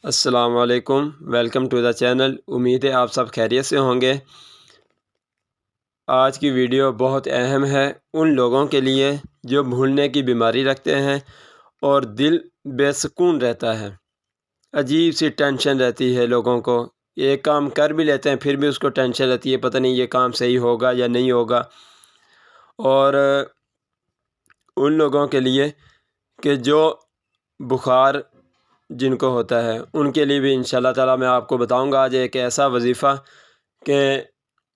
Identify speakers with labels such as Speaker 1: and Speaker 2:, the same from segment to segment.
Speaker 1: السلام علیکم، welcome to the channel. امید ہے آپ سب خیریت سے ہوں گے۔ آج کی ویڈیو بہت اہم ہے ان لوگوں کے لیے جو بھولنے کی بیماری رکھتے ہیں اور دل بے سکون رہتا ہے، عجیب سی ٹینشن رہتی ہے لوگوں کو۔ ایک کام کر بھی لیتے ہیں پھر بھی اس کو ٹینشن رہتی ہے، پتہ نہیں یہ کام صحیح ہوگا یا نہیں ہوگا۔ اور ان لوگوں کے لیے کہ جو بخار جن کو ہوتا ہے ان کے لیے بھی انشاءاللہ تعالیٰ میں آپ کو بتاؤں گا آج ایک ایسا وظیفہ کہ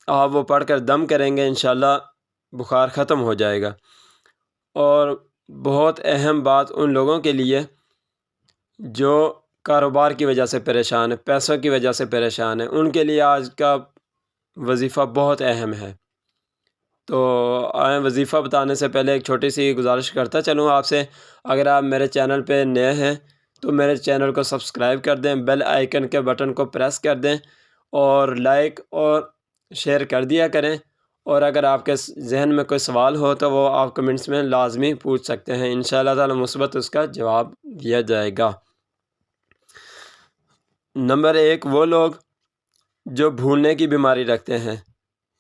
Speaker 1: آپ وہ پڑھ کر دم کریں گے، انشاءاللہ بخار ختم ہو جائے گا۔ اور بہت اہم بات ان لوگوں کے لیے جو کاروبار کی وجہ سے پریشان ہے، پیسوں کی وجہ سے پریشان ہے، ان کے لیے آج کا وظیفہ بہت اہم ہے۔ تو آئیں وظیفہ بتانے سے پہلے ایک چھوٹی سی گزارش کرتا چلوں آپ سے، اگر آپ میرے چینل پہ نئے ہیں تو میرے چینل کو سبسکرائب کر دیں، بیل آئیکن کے بٹن کو پریس کر دیں اور لائک اور شیئر کر دیا کریں۔ اور اگر آپ کے ذہن میں کوئی سوال ہو تو وہ آپ کمنٹس میں لازمی پوچھ سکتے ہیں، انشاءاللہ تعالی مثبت اس کا جواب دیا جائے گا۔ نمبر 1، وہ لوگ جو بھولنے کی بیماری رکھتے ہیں،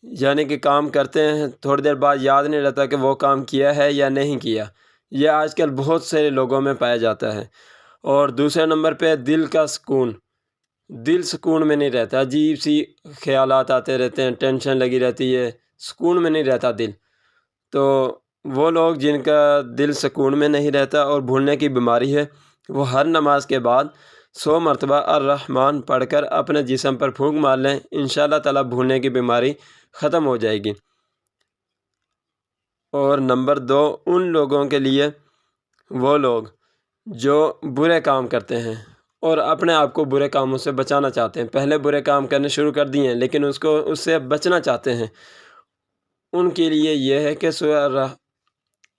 Speaker 1: یعنی کہ کام کرتے ہیں تھوڑی دیر بعد یاد نہیں رہتا کہ وہ کام کیا ہے یا نہیں کیا۔ یہ آج کل بہت سے لوگوں میں پایا جاتا ہے۔ اور دوسرے نمبر پہ دل کا سکون، دل سکون میں نہیں رہتا، عجیب سی خیالات آتے رہتے ہیں، ٹینشن لگی رہتی ہے، سکون میں نہیں رہتا دل۔ تو وہ لوگ جن کا دل سکون میں نہیں رہتا اور بھولنے کی بیماری ہے، وہ ہر نماز کے بعد 100 مرتبہ الرحمن پڑھ کر اپنے جسم پر پھونک مار لیں، انشاءاللہ تعالیٰ بھولنے کی بیماری ختم ہو جائے گی۔ اور نمبر 2، ان لوگوں کے لیے وہ لوگ جو برے کام کرتے ہیں اور اپنے آپ کو برے کاموں سے بچانا چاہتے ہیں، پہلے برے کام کرنے شروع کر دیے ہیں لیکن اس سے بچنا چاہتے ہیں، ان کے لیے یہ ہے کہ سورہ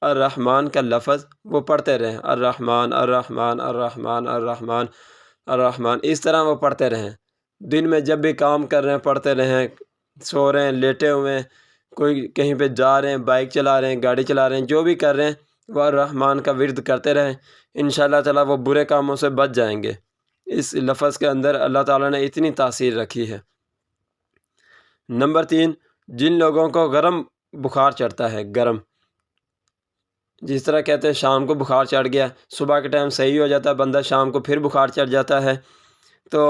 Speaker 1: الرحمن کا لفظ وہ پڑھتے رہیں، الرحمن الرحمن الرحمن الرحمن الرحمن، اس طرح وہ پڑھتے رہیں۔ دن میں جب بھی کام کر رہے ہیں پڑھتے رہیں، سو رہے ہیں، لیٹے ہوئے ہیں، کوئی کہیں پہ جا رہے ہیں، بائک چلا رہے ہیں، گاڑی چلا رہے ہیں، جو بھی کر رہے ہیں وہ الرحمن کا ورد کرتے رہیں، انشاءاللہ تعالیٰ وہ برے کاموں سے بچ جائیں گے۔ اس لفظ کے اندر اللہ تعالیٰ نے اتنی تاثیر رکھی ہے۔ نمبر 3، جن لوگوں کو گرم بخار چڑھتا ہے، گرم، جس طرح کہتے ہیں شام کو بخار چڑھ گیا، صبح کے ٹائم صحیح ہو جاتا ہے بندہ، شام کو پھر بخار چڑھ جاتا ہے، تو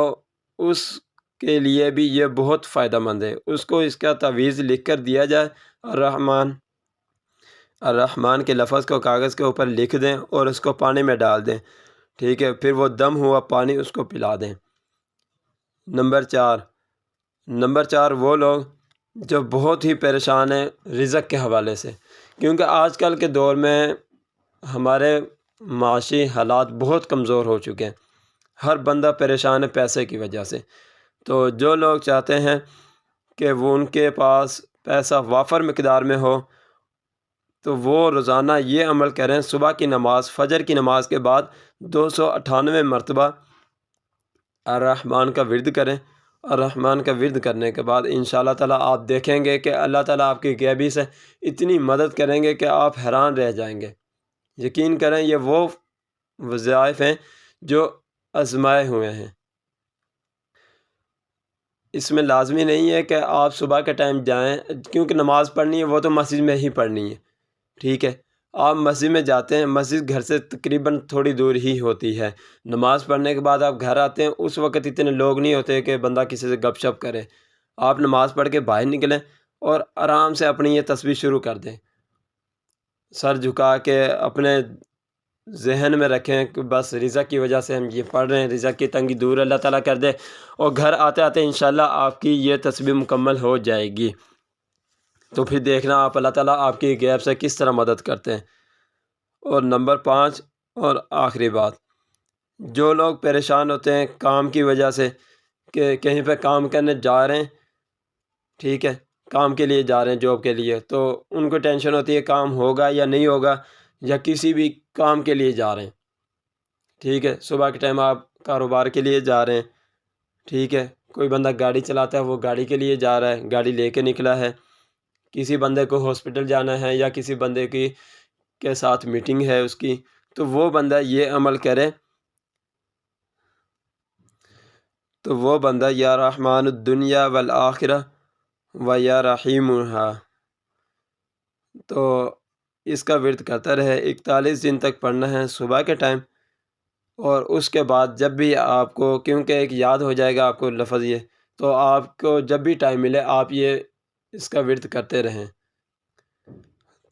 Speaker 1: اس کے لیے بھی یہ بہت فائدہ مند ہے۔ اس کو اس کا تعویذ لکھ کر دیا جائے، الرحمن، الرحمن کے لفظ کو کاغذ کے اوپر لکھ دیں اور اس کو پانی میں ڈال دیں، ٹھیک ہے، پھر وہ دم ہوا پانی اس کو پلا دیں۔ نمبر 4، وہ لوگ جو بہت ہی پریشان ہیں رزق کے حوالے سے، کیونکہ آج کل کے دور میں ہمارے معاشی حالات بہت کمزور ہو چکے ہیں، ہر بندہ پریشان ہے پیسے کی وجہ سے۔ تو جو لوگ چاہتے ہیں کہ وہ ان کے پاس پیسہ وافر مقدار میں ہو تو وہ روزانہ یہ عمل کریں، صبح کی نماز، فجر کی نماز کے بعد 298 مرتبہ الرحمن کا ورد کریں۔ الرحمن کا ورد کرنے کے بعد انشاءاللہ تعالیٰ آپ دیکھیں گے کہ اللہ تعالیٰ آپ کی غیبی سے اتنی مدد کریں گے کہ آپ حیران رہ جائیں گے۔ یقین کریں یہ وہ وظائف ہیں جو آزمائے ہوئے ہیں۔ اس میں لازمی نہیں ہے کہ آپ صبح کے ٹائم جائیں، کیونکہ نماز پڑھنی ہے وہ تو مسجد میں ہی پڑھنی ہے، ٹھیک ہے۔ آپ مسجد میں جاتے ہیں، مسجد گھر سے تقریباً تھوڑی دور ہی ہوتی ہے، نماز پڑھنے کے بعد آپ گھر آتے ہیں، اس وقت اتنے لوگ نہیں ہوتے کہ بندہ کسی سے گپ شپ کرے۔ آپ نماز پڑھ کے باہر نکلیں اور آرام سے اپنی یہ تسبیح شروع کر دیں، سر جھکا کے اپنے ذہن میں رکھیں کہ بس رزق کی وجہ سے ہم یہ پڑھ رہے ہیں، رزق کی تنگی دور اللہ تعالیٰ کر دے، اور گھر آتے آتے انشاءاللہ آپ کی یہ تسبیح مکمل ہو جائے گی۔ تو پھر دیکھنا آپ اللہ تعالیٰ آپ کی غیب سے کس طرح مدد کرتے ہیں۔ اور نمبر 5 اور آخری بات، جو لوگ پریشان ہوتے ہیں کام کی وجہ سے کہ کہیں پہ کام کرنے جا رہے ہیں، ٹھیک ہے، کام کے لیے جا رہے ہیں، جاب کے لیے، تو ان کو ٹینشن ہوتی ہے کام ہوگا یا نہیں ہوگا، یا کسی بھی کام کے لیے جا رہے ہیں، ٹھیک ہے، صبح کے ٹائم آپ کاروبار کے لیے جا رہے ہیں، ٹھیک ہے، کوئی بندہ گاڑی چلاتا ہے وہ گاڑی کے لیے جا رہا ہے، گاڑی لے کے نکلا ہے، کسی بندے کو ہاسپٹل جانا ہے یا کسی بندے کے ساتھ میٹنگ ہے اس کی، تو وہ بندہ یہ عمل کرے تو وہ بندہ یا رحمان الدنیا والآخرہ و یا رحیمہا، تو اس کا ورد کرتا رہے، 41 دن تک پڑھنا ہے صبح کے ٹائم، اور اس کے بعد جب بھی آپ کو، کیونکہ ایک یاد ہو جائے گا آپ کو لفظ یہ، تو آپ کو جب بھی ٹائم ملے آپ یہ اس کا ورد کرتے رہیں۔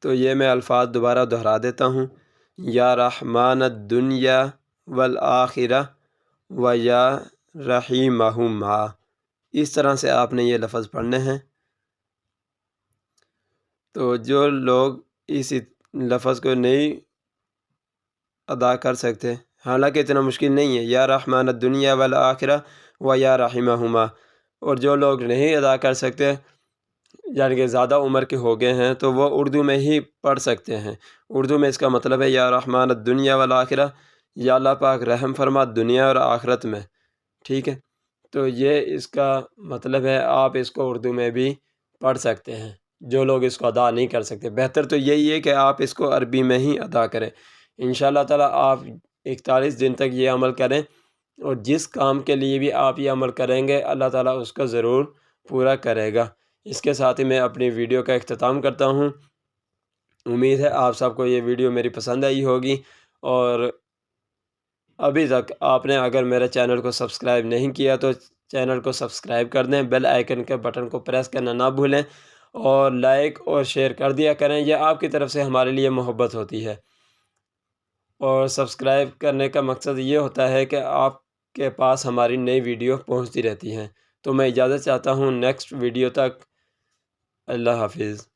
Speaker 1: تو یہ میں الفاظ دوبارہ دہرا دیتا ہوں، یا رحمان الدنیا والآخرہ و یا رحیمہما، اس طرح سے آپ نے یہ لفظ پڑھنے ہیں۔ تو جو لوگ اس لفظ کو نہیں ادا کر سکتے، حالانکہ اتنا مشکل نہیں ہے، یا رحمان الدنیا والآخرہ و یا رحمہما، اور جو لوگ نہیں ادا کر سکتے یعنی کہ زیادہ عمر کے ہو گئے ہیں، تو وہ اردو میں ہی پڑھ سکتے ہیں۔ اردو میں اس کا مطلب ہے یا رحمان الدنیا والآخرہ، یا اللہ پاک رحم فرما دنیا اور آخرت میں، ٹھیک ہے۔ تو یہ اس کا مطلب ہے، آپ اس کو اردو میں بھی پڑھ سکتے ہیں جو لوگ اس کو ادا نہیں کر سکتے۔ بہتر تو یہی ہے کہ آپ اس کو عربی میں ہی ادا کریں۔ انشاءاللہ تعالیٰ آپ 41 دن تک یہ عمل کریں، اور جس کام کے لیے بھی آپ یہ عمل کریں گے اللہ تعالیٰ اس کو ضرور پورا کرے گا۔ اس کے ساتھ ہی میں اپنی ویڈیو کا اختتام کرتا ہوں۔ امید ہے آپ سب کو یہ ویڈیو میری پسند آئی ہوگی، اور ابھی تک آپ نے اگر میرے چینل کو سبسکرائب نہیں کیا تو چینل کو سبسکرائب کر دیں، بیل آئیکن کے بٹن کو پریس کرنا نہ بھولیں، اور لائک اور شیئر کر دیا کریں، یہ آپ کی طرف سے ہمارے لیے محبت ہوتی ہے۔ اور سبسکرائب کرنے کا مقصد یہ ہوتا ہے کہ آپ کے پاس ہماری نئی ویڈیو پہنچتی رہتی ہیں۔ تو میں اجازت چاہتا ہوں نیکسٹ ویڈیو تک، اللہ حافظ۔